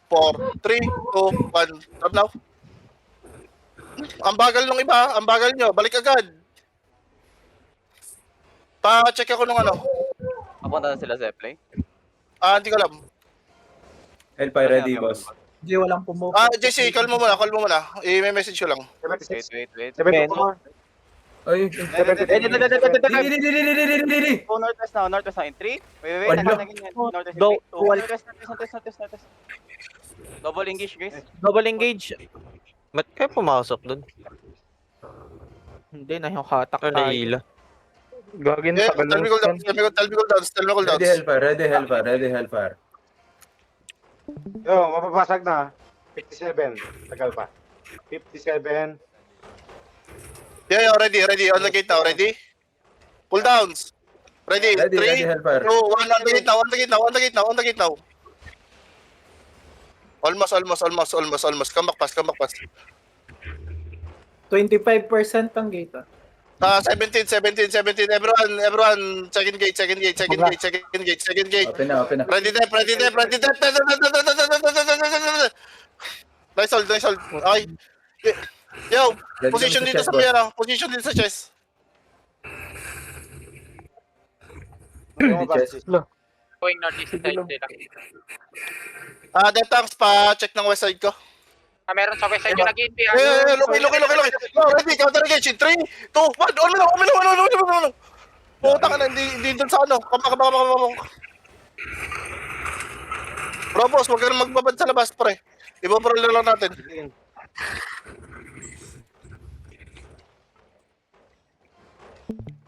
4, 3, 2, 1. Stop now. Ang bagal nung iba, ang bagal nyo. Balik agad. Pa-check ako nung ano. Papunta na sila sa play. Hindi ko alam. Hellfire ready, boss. Hindi, walang pumupo. JC, call mo muna. May message ko lang. Wait. Ay, Go northwest now, northwest now. In 3. Wait. Ano? Northwest. Go. Northwest. Double engage, guys. Double engage. Ba't kayo pumasok dun? Hindi na yung hatak Ano tayo. nahila? Gagin Yeah, sa tell me cool down. Tell me cool down. ready Hellfire. Yo, mapapasag na. 57. Tagal pa. 57. Yeah, ready. On the gate now. Ready? Pull downs. Ready? Ready, 3, 2, 1. ready, Hellfire. On the gate now. Almost. Come back pass. 25% ang gate. 17. Everyone. Second gate. Open na. Ready there. Nice hold. Okay. Yo, Ready position kami dito sa sa chest, may ano. Position dito sa chest. Chest. Going northeast side nila. Death tanks pa check ng west side ko. Meron sa west side yung nag-inpi. Loki. Ready, counter engage in 3, 2, 1. On. Puta ka na, hindi dun sa ano. Kama. Bro, boss, huwag ka na magbabad sa labas, pre. Ibabaril na lang natin.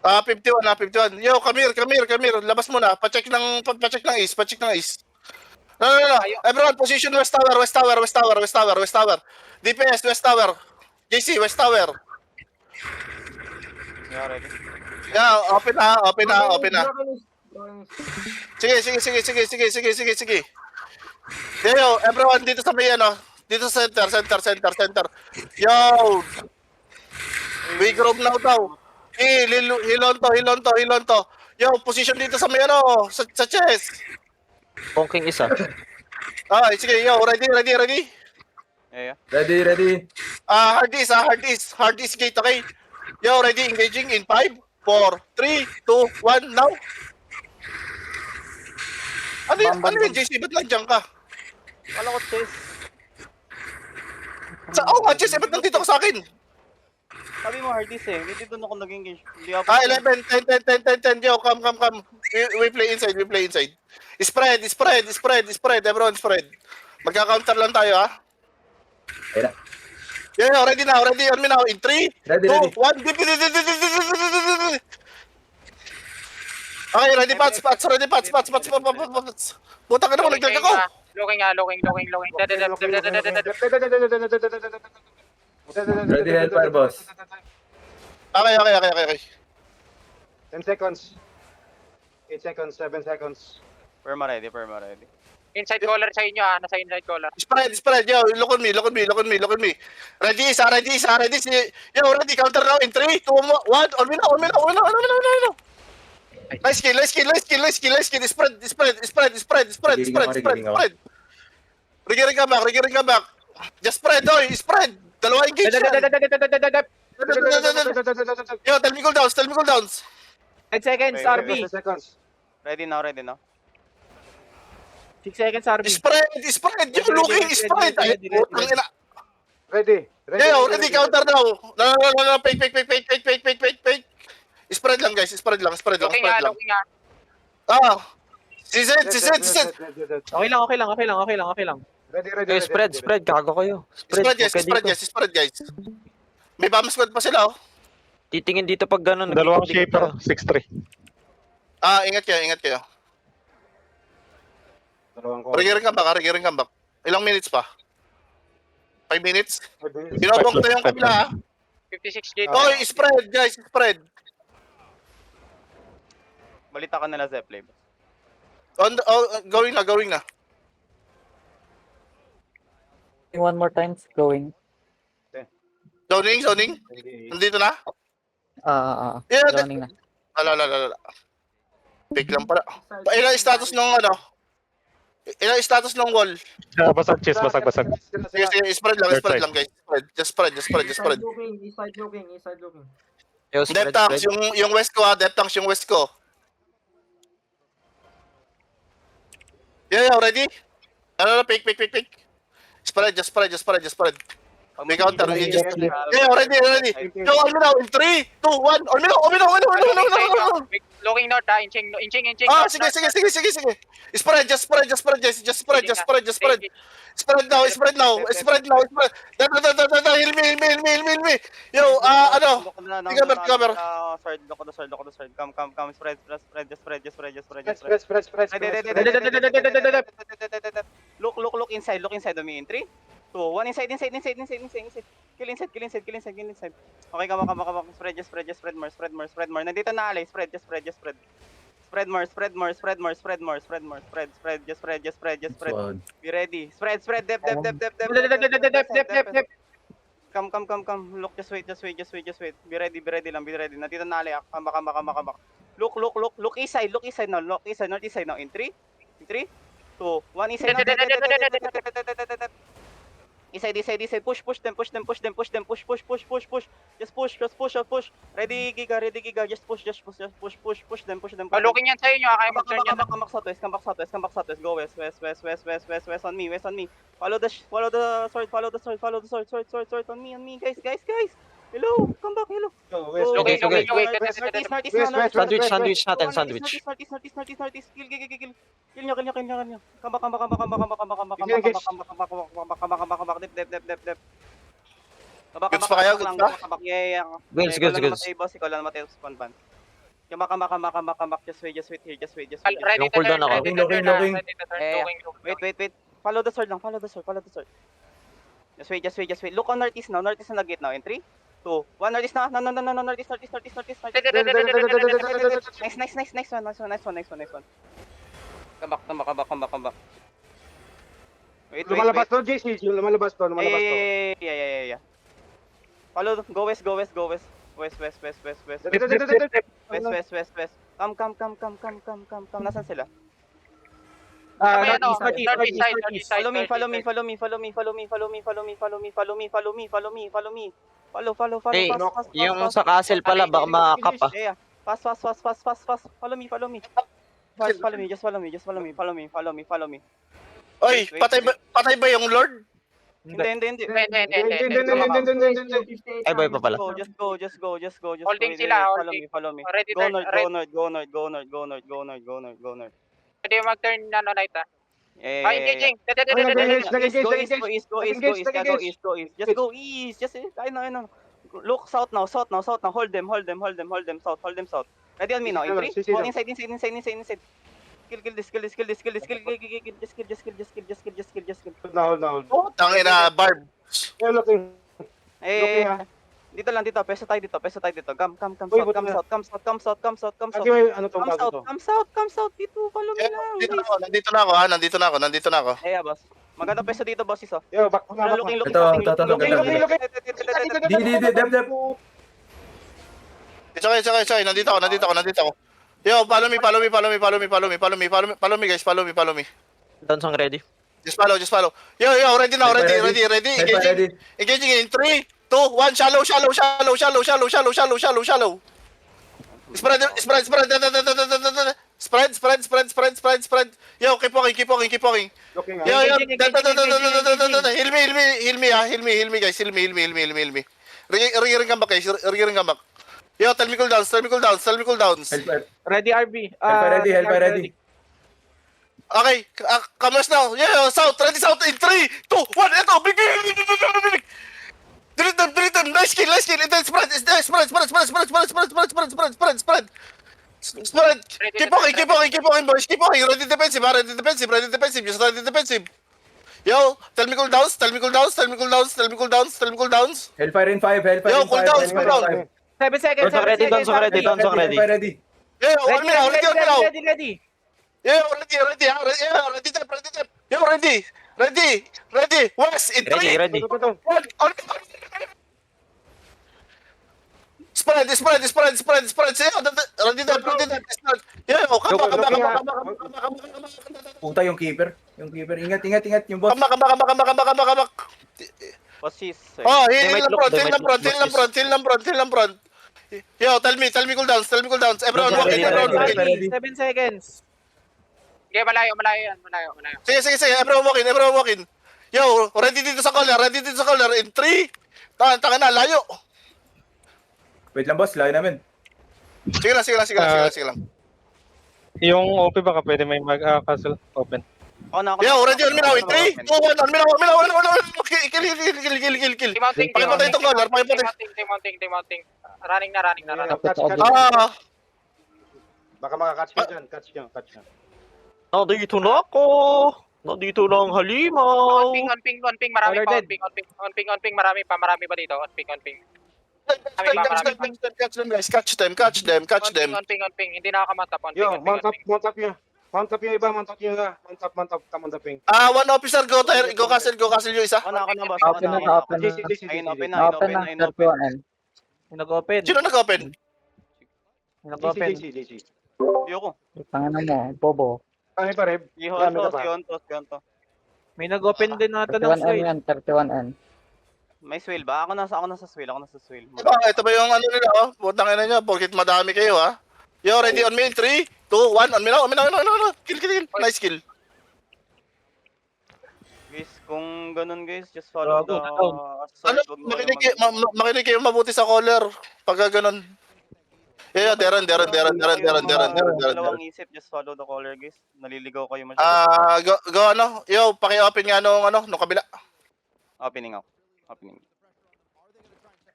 51. Yo, come here. Labas muna. Pa-check ng east. No. Everyone, position West Tower. DPS, West Tower. JC, West Tower. Yeah, ready. Yeah, open na. Sige. Yo, everyone, dito sa may ano. Dito sa center. Yo! We group now daw. Hilon to. Yo, position dito sa may ano, sa chest. Pongking isa. Sige, yo, ready? Yeah. Ready. Hard is gate, okay? Yo, ready, engaging in 5, 4, 3, 2, 1, now. Ano yun, JC? Ba't nandiyan ka? Wala ko chase. JC, ba't nandito ka sa akin? Sabi mo hard disk eh. Hindi doon ako nag-engage. Hindi ako. 11, 10. Yo, come. We play inside. Spread. Everyone spread. Magka-counter lang tayo, ha? Ayun na. Yo, ready now. On me now. In 3, 2, 1. Okay, ready, Pats. Buta ka na kung nagdag ako. Looking. Ready Hellfire, boss. Okay. 10 seconds. 8 seconds, 7 seconds. Perma ready. Inside collar sa inyo nasa inside collar. Spread. Yo, look on me. Ready, isa. Yo, ready, counter now. In 3, 2, 1. On me now. Nice kill. Spread. Rigging ka back. Just spread, spread. Dalawa engage yan. Yo, tell me cooldowns. 10 seconds, Wait, RB. 10 seconds. Ready now. 6 seconds, RB. Spread. Yo, looking, spread. Ay, putang ina. Ready. Yo, ready, counter now. No. Fake. Spread lang, guys. Spread lang. Looking. Si Zed. Okay lang. Ready. Spread. Gago kayo. Spread, guys. May bomb squad pa sila, oh. Titingin dito pag gano'n. Dalawang nagtitingin shaper, kayo. 6-3. Ingat kayo. Dalawang ko. Rigging ka back. Ilang minutes pa? 5 minutes? Binobong to yung kabila, ha? 56 gate. Oy, spread, guys. Balita ka nila Zeppelin. Going na. One more time, going. Zoning? Nandito na? Yeah, Zoning na. Ala. Big lang pala. Ilang status ng ano? Ilang status ng wall? Basag, cheese, basag. Sige, sige, spread lang, Left spread side. lang, guys. Spread, just spread, just spread, just spread. East side looking. Yo, Depth spread, tanks, spread. yung west ko ha, depth tanks yung west ko. Yeah, ready? Ano, pick. Spread, just spread, just spread, just spread. May counter, you just... Yeah, ready. Yo, all me now, in 3, 2, 1, all me now. Looking north ha, inching. Ah, north, sige. north. Spread, just spread. Spread now. Heal me. Yo, ano? Cover. Sword. Come. Spread. Spread. Look inside of me in 3, 2, 1, inside. Kill inside. Okay, come. Spread more. Nandito na alay, spread. Spread more. Squad. Be ready. Spread. Dep. Come. Look, just wait. Be ready lang. Nandito na alay. Come. Look east side now. Northeast side now. In 3, 2, 1, east side now. East side. Push them. Just push. Ready, Giga. Just push them. Looking yan sa inyo, kaya mag-turn yan. Come back southwest. Go west on me. Follow the sword on me, guys. Hello, come back, hello. Looking, wait. Sandwich natin, sandwich. Northeast. Kill nyo. Come back. Dep. Goods pa kayo? Yeah. Goods. Boss, ikaw lang namatay sa panban. Come. Just wait here. Ready Yung to cooldown turn, ako. ready to turn. Looking. Ready to turn, Eh, looking. Wait. Follow the sword. Just wait. Look on northeast now. Northeast na gate now. In 3, 2, 1. Northeast na. No. Northeast. Nice one. Come back. Wait. Lumalabas to, JC. Lumalabas to. Yeah. Follow. Go west. West. Come. Nasaan sila? Northeast side. Follow me. Follow. Hey, Fast. yung sa castle pala, baka makakap ah. Yeah. Fast. Follow me. Just follow me. Oy, patay ba yung Lord? Hindi. Ay, boy pa pala. Just go. Holding Wait, sila, Follow holding. me, follow me. Ready, Go turn, north. Pwede yung mag-turn na night ha. Yeah. Engaging. Go east. Just go east. I know. Look south now. Hold them south. Ready on me now. In 3, 1, inside. Kill this. Hold na. Tangina, Barb. You're looking. Dito lang. Peso tayo dito. Come Uy, south. buti na. Come south. Lagi may ano tong bago to. Come south. Dito, follow me lang. Nandito na ako. Yeah, boss. Maganda peso dito, boss. Iso. Yo, back na. Looking. Ito, Dep. It's okay. Nandito ako. Yo, follow me, guys. Follow me. Donsong ready. Just follow. Yo, ready now. Ready. Helper ready. Engaging in 3, 2, 1. Shallow. Spread. Yo, keep walking. Looking. Yo. Heal me, guys. Heal me. Ring come back, guys. Ring come back. Yo, tell me cooldowns. Helper. Ready, RB. Helper ready. Okay, come now. Yo, south. Ready, south in 3, 2, 1. Eto, big. Delete them. Nice kill. And then spread. Keep walking, boys. Keep walking. Ready defensive. Just ready defensive. Yo, tell me cooldowns. Helper in 5. Yo, cooldown. 7 seconds. Donsong ready. Helper ready. Yo, ready. Ready. Yo, ready. West in 3, Ready. 1. Spread. Sa'yo, ready that. Spread. Yo, kama. Puta yung keeper. Ingat, yung boss. Kama. Assist. Oh, They heal might ng front. Yo, tell me cooldowns. Everyone walk in, everyone walk in. Ready. 7 seconds. Okay, malayo yan. Malayo. Sige, everyone walk in. Yo, ready dito sa corner. In 3. Tanga na, layo. Wait lang boss, layo namin. Sige lang. Yung OP baka pwede may mag-castle open. Ako na. Yo, ready on me now. In 3, 2, 1, on me now. Kill. Demounting. Pakipatay itong color, pakipatay. Demounting. Running na. Catch. Ah, Baka makakatch ka dyan. Catch ka. Nandito na ako. Nandito na ang halimaw. On ping. Marami pa. On ping. Marami pa dito. On ping. catch them guys, catch them. On ping. Hindi nakakamantap. On Yo, ping. mount up nyo. Mount up yung iba, mount up. Come on the ping. One officer, go castle yung isa. Ako na, boss. Open na. Ayun, open na. Open na. 31N. Nag-open. Sino nag-open? Nag-open. JC. Ayoko. Tangina mo, bobo. Kami pa, Reb. Yontos. May nag-open din nata ng 31N sway. yan, 31N. May swell ba? Ako na sa swell. Ito ba yung ano nila, oh? Putang ina nyo, porkit madami kayo, ha? Yo, ready on me, 3, 2, 1, on me now. Kill. Nice kill. Guys, kung ganun guys, just follow the Ano, assault. Wag mo kayong makinig kayo mabuti sa caller. Pagka ganun. Yeah, Darren. Dalawang isip, just follow the caller guys. Naliligaw kayo masyado. Go ano? Yo, paki-open nga nung kabila. Opening.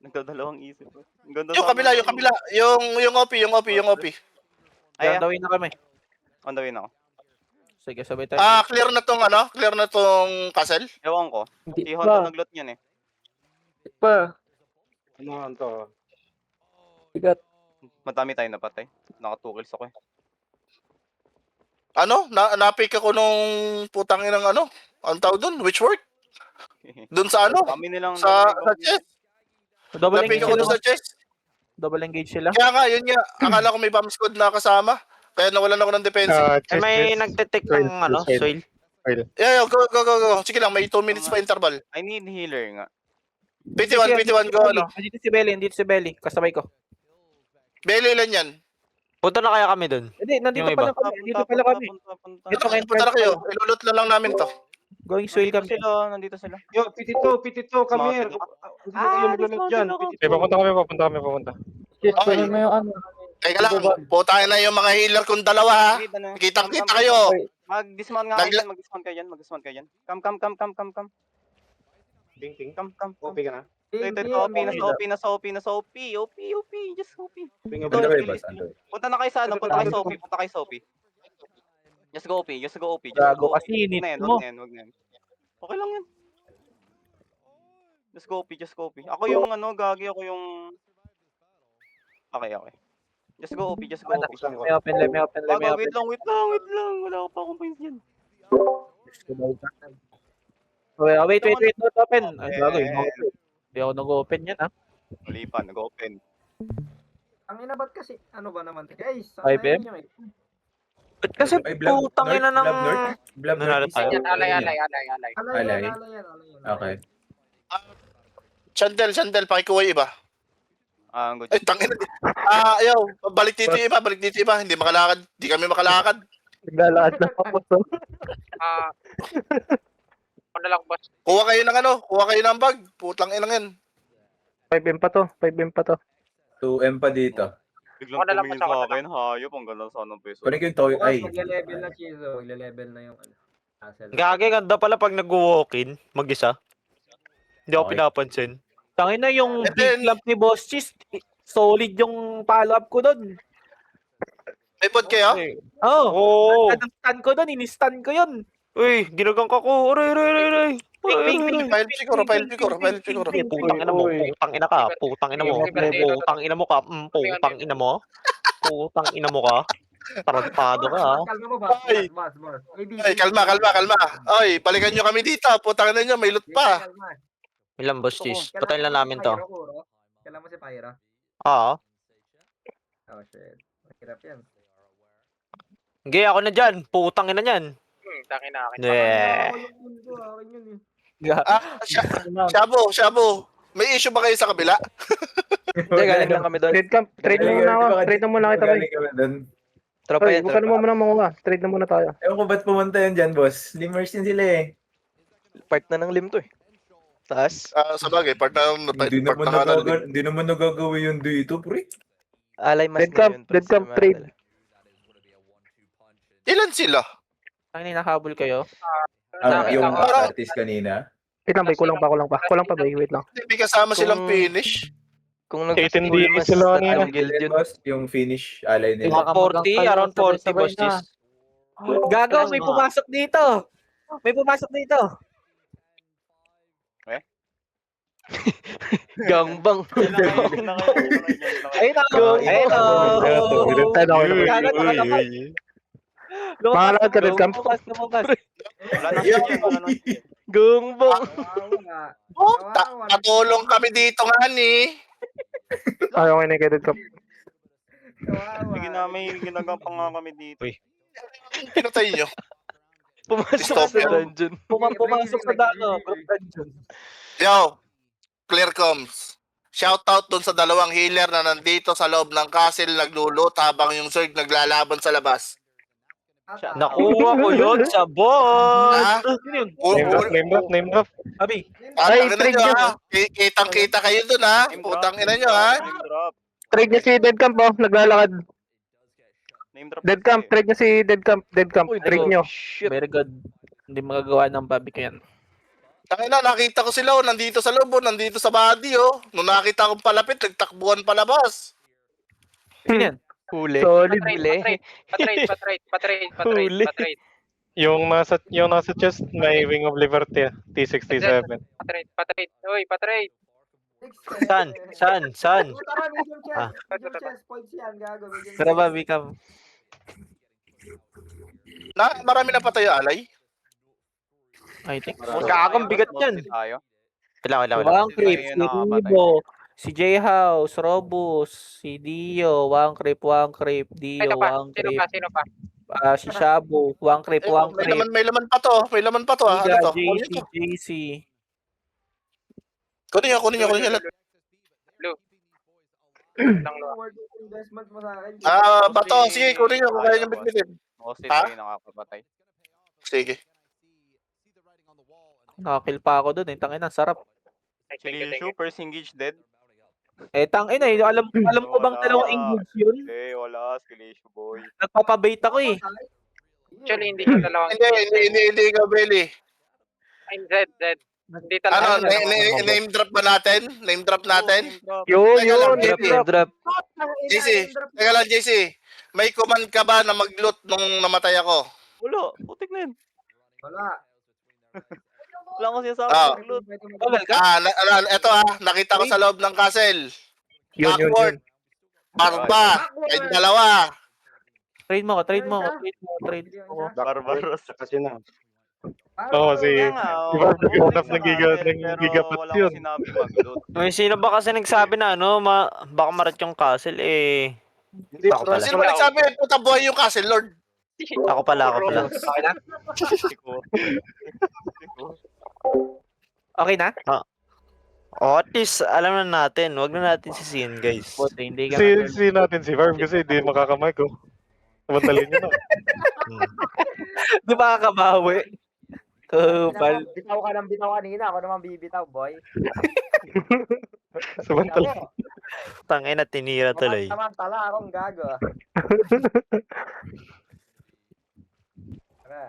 Nagdadalawang isip. Ang ganda Yung kabila. Yung OP. Ay, Gandawin na kami. on the way na ako. Sige, sabay tayo. Clear na tong castle. Ewan ko. Hindi Si Honto pa. naglot yun eh. Pa. Ano to? Bigat. Madami tayo napatay. Naka 2 kills ako eh. Ano? Na-pick ako nung putang inang ano? Ang tawag dun? Which word? Dun sa ano? Kami nilang Sa chest. Double Na-pick engage ako dun sila. sa chest. Double engage sila. Kaya nga, yun nga. Akala ko may bomb squad na kasama. Kaya nawalan ako ng defensive. May nagtitake ng soil. Yeah, go. Sige lang, may 2 minutes pa interval. I need healer nga. PT1, go ano. Andito si Belly. Kasabay ko. Belly ilan yan? Punta na kaya kami dun. Hindi, nandito Yung pala iba. kami. Nandito pala kami. Punta. Ito ngayon. Punta na kayo. Ilulot na lang namin to. Going swale kami. Nandito sila. Yo, PT2, come here. Hindi kayo maglulot dyan. Papunta kami. Shit, Okay. kunin mo yung ano. Teka lang, putangin na yung mga healer kong dalawa ha. Kitang-kita kayo. Mag-dismount nga kayo dyan. Mag-dismount kayo dyan. Come. Ping. Come. Okay ka na? Nasa OP. OP. Just OP. Ping Under way, boss. Under way. Punta na kayo sa ano. Punta kayo sa OP. Just go OP. Gago kasi, init mo. Wag na yan. Okay lang yan. Just go OP. Ako yung gagi. Ako yung... Okay. Just go OP. May open. Wait lang. Wala pa akong points dyan. Wait. Not open. Ay, gago. Hindi ako nag-open yan, ha? Mali pa. Nag-open. Ang inabat kasi, ano ba naman? Guys, 5M? Ba't kasi Ay, Blab putang ina ng... Blab Nanalo North. tayo. Alay. Alay. Okay. Chandel, pakikuha yung iba. Ang good. Ay, tangin na. Balik dito yung iba. Hindi kami makalakad. Naglalakad na ako to. Ano na lang, boss. Kuha kayo ng bag. Putang inang yan. 5M pa to. 2M pa dito. Biglang Ako na lang, tumingin basta ako sa na akin. Hayop. Ang ganda sana ng peso. Kunin ko yung toy. Ay. Magle-level na Chizo. Magle-level na yung ano. Gagi, ganda pala pag nag-walk-in. Mag-isa. Hindi ako Okay. pinapansin. Tangin na yung And then- big lamp ni Boss Cheese. Solid yung follow-up ko doon. May pod kayo? Oh, Oo. stun ko doon. In-stun ko yun. Uy, ginagang ka ko. Aray. File siguro. Putang ina mo. Putang ina ka. Putang ina mo. Putang ina mo ka. Putang ina mo. Putang ina mo ka. Tarantado ka, ha? Kalma mo ba? Ay. Ay, kalma. Ay, balikan nyo kami dito. Putang ina nyo, may loot pa. Ilang boss cheese? Patayin lang namin to. Kailan mo si Pyra? Oo. Oh, shit. Mahirap yan. Gay ako na dyan. Putang ina niyan. Tangin na akin. Yeah. Shabu. May issue ba kayo sa kabila? Hindi, galing lang kami doon. Trade camp. Trade na muna ako. Trade na muna kita, boy. Galing kami doon. Tropa yan. Huwag ka naman muna mga. Trade na muna tayo. Ewan ko ba't pumunta yan dyan, boss. Limers din sila eh. Part na ng lim to eh. Taas. Sa bagay, part na Hindi naman nagagawa yun dito, pre. Alay mas Dead camp, dead camp, trade. Ilan sila? Ang nakahabol kayo. Yung Parang- artist kanina. Wait lang, boy. Kulang pa. Kulang pa, boy. Wait lang. Hindi kasama silang finish. Kung 18 DPS sila kanina. guild yun. Boss, yung finish alay nila. Baka 40, around 40, sabay-sabay boss. na. Gago, may pumasok dito. May pumasok dito. Gangbang. Ayun ako. Ayun ako. Mga lakad ka, dead camp. Lumabas. Wala nang shield yan, wala nang shield. Gangbang. Patulong kami dito nga ni. Ayaw kayo na kay dead camp. Sige na, may ginagampang nga kami dito. Pinatay nyo. Pumasok sa Dystopia. dungeon. Pumasok sa group dungeon. Yo, clear comms. Shoutout dun sa dalawang healer na nandito sa loob ng castle naglulot habang yung Zerg naglalaban sa labas. Nakuha ko yun sa boss. Ha? Name drop. Abi, Ay, Ina trade nyo yun. ha? Kitang-kita kayo dun ha? Name Putang drop, ina nyo ha? Name drop. Trade niya si dead camp, oh. Naglalakad. Name drop. Dead camp. Trade niya si dead camp. Dead camp. Trade niyo. Shit. very good. Hindi magagawa ng babi ko yan. Tangina, nakita ko sila nandito sa loob, nandito sa body Nung nakita kong palapit, nagtakbuhan palabas. Yan. Huli. Solid. Patrade. Huli. Yung nasa chest, may Wing of Liberty. T67. Patrade. Uy, patrade. San? Pero babi ka. Marami na patay alay. I think. Magkakang bigat yan. Tayo. Wala. Wang Creep, si Ayun, nakakapatay. Ribo, si J-House, Robus, si Dio, Wang Creep, Dio, Wang Creep, Sino pa? si Shabu, Wang Creep, May laman pa to. May laman pa to ha. Iga, Ano to? JC. Kunin nyo. Bato. Sige, kunin nyo kung kaya nyo bitbitin. Mostly Ha? tayo nakakapatay. Sige. Nakakill pa ako dun eh. Tangina, sarap. Actually, first engage dead. Eh, tangina eh. Alam ko bang dalawang engage yun? Wala. Skilishu boy. Nagpapabait ako eh. Actually, hindi yung dalawang. Hindi ka, Belly. I'm dead. Hindi talaga. Ano, name drop ba natin? Name drop natin? Yun. Name drop. JC, teka lang JC. May command ka ba na mag-loot nung namatay ako? Wala. Putik na yun. Wala. Wala ko siya sa Ah. akin. Loot. Bagal ka? Eto nakita ko sa loob ng castle. Yun. Backward. Barba. Kayong dalawa. Trade mo ko. Barbaros. Kasi na. Oo, si Wala nagigapat ko yun. sinabi mag-loot. May sino ba kasi nagsabi na baka marat yung castle eh. Ako pala. Sino ba nagsabi? Puta buhay yung castle, Lord. Ako pala. Okay na? At least, alam na natin. Huwag na natin sisihin, guys. Bote, hindi ka Si natin si Varv kasi di makakamay ko. Samantalin nyo na. Di ba kakabawi? Kupal. Bitaw ka ng bitaw kanina. Ako naman bibitaw, boy. Samantalin. Tangin na tinira tuloy. Samantala akong gago.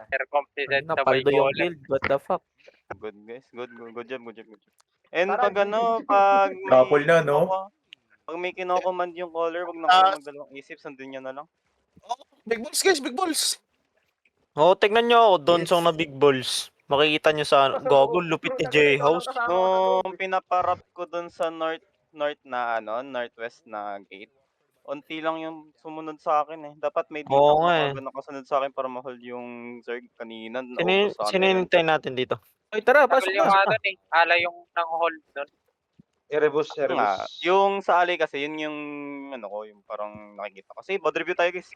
Circumcised sa Napaldo yung Bible. guild. What the fuck? Good guys. Good job. And pag pag may Couple na, no? Pag may kinocommand yung caller, wag na kayo magdalawang isip, sundin nyo na lang. Big balls guys, big balls. Tignan nyo ako, Donsong na big balls. Makikita nyo sa Gogo, lupit ni J-House. Nung pinaparap ko dun sa northwest na gate, unti lang yung sumunod sa akin eh. Dapat may dito Oo nga eh. nakasunod sa akin para ma-hold yung Zerg kanina. Sinintay natin dito. Ay, tara, pasok Yung na. ano Ala yung nang hold doon. Erebus, Nga, Erebus. yung sa alley kasi, yun yung, ano ko, yung parang nakikita ko. Sige, bad review tayo guys.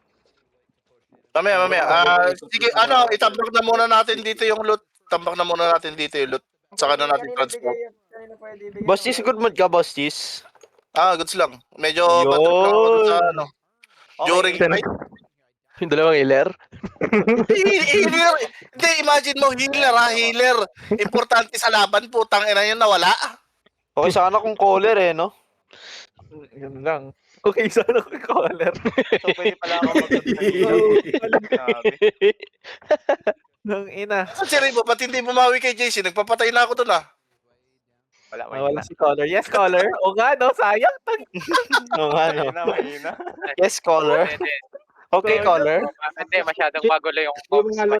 Mamaya. Sige, itambak na muna natin dito yung loot. Tambak na muna natin dito yung loot. Saka na natin transport. Boss Cheese, good mood ka, Boss Cheese? Goods lang. Medyo bad trip lang ako dun sa ano. During fight. Yung dalawang healer? Healer. Hindi, imagine mo, healer. Importante sa laban, putang ina yun nawala. Okay, sana kung caller eh, no? Yun lang. Okay, sana ko caller. So, pwede pala ako Grabe. Nang ina. Saan si Rebo? Ba't hindi bumawi kay JC? Nagpapatay na ako dun ah. Wala si caller. Yes, caller. O nga, no? Sayang. Oo nga, no? Mahina. Yes, caller. Hindi, Okay, caller. hindi, masyadong magulo yung Yung mga